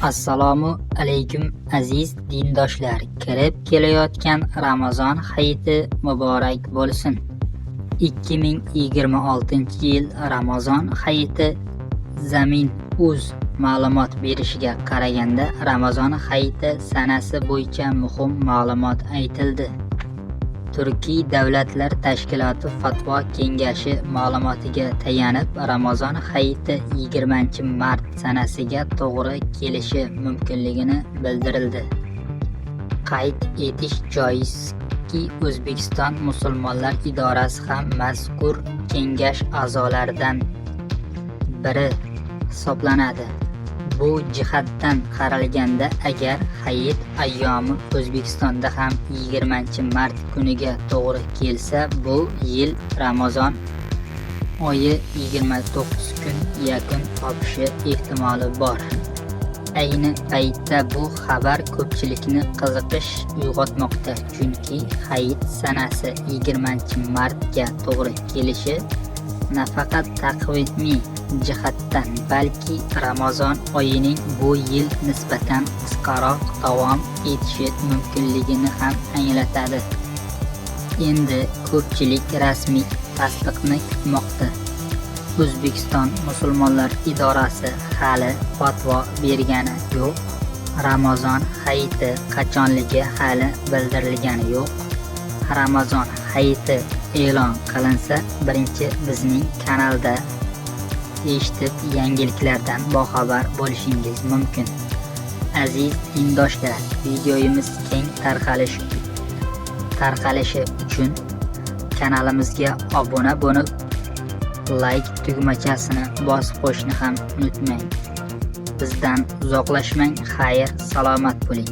Assalomu alaykum aziz dindoshlar. Kirib kelayotgan Ramazon hayiti muborak bo'lsin. 2026-yil Ramazon hayiti Zamin.uz ma'lumot berishiga qaraganda Ramazon hayiti sanasi bo'yicha muhim ma'lumot aytildi. Turkiy Davlatlar Tashkiloti Fatvo Kengashi ma'lumotiga tayanib, Ramazon hayiti 20-mart sanasiga to'g'ri kelishi mumkinligini bildirildi. Qayd etish joizki, O'zbekiston musulmonlar idorasi ham mazkur kengash a'zolaridan biri hisoblanadi. Bu jihatdan qaralganda, agar hayit ayyomi O'zbekistonda ham 20-mart kuniga to'g'ri kelsa, bu yil Ramazon oyi 29 kun yakun topishi ehtimoli bor. Ayni paytda bu xabar ko'pchilikni qiziqish uyg'otmoqda, chunki hayit sanasi 20-martga to'g'ri kelishi nafaqat taqvimiy jihatdan, balki Ramazon oyining bu yil nisbatan qisqaroq davom etishi mumkinligini ham anglatadi. Endi ko'pchilik rasmiy tasdiqni kutmoqda. O'zbekiston musulmonlar idorasi hali fatvo bergani yo'q. Ramazon hayiti qachonligi hali bildirilgani yo'q. Ramazon hayiti e'lon qilinsa, birinchi bizning kanalda eshitib, yangiliklardan boxabar bo'lishingiz mumkin. Aziz dindoshlar, videomiz keng tarqalishi uchun kanalimizga obuna bo'lib, like tugmachasini bosib qo'yishni ham unutmang. Bizdan uzoqlashmang. Xayr, salomat bo'ling.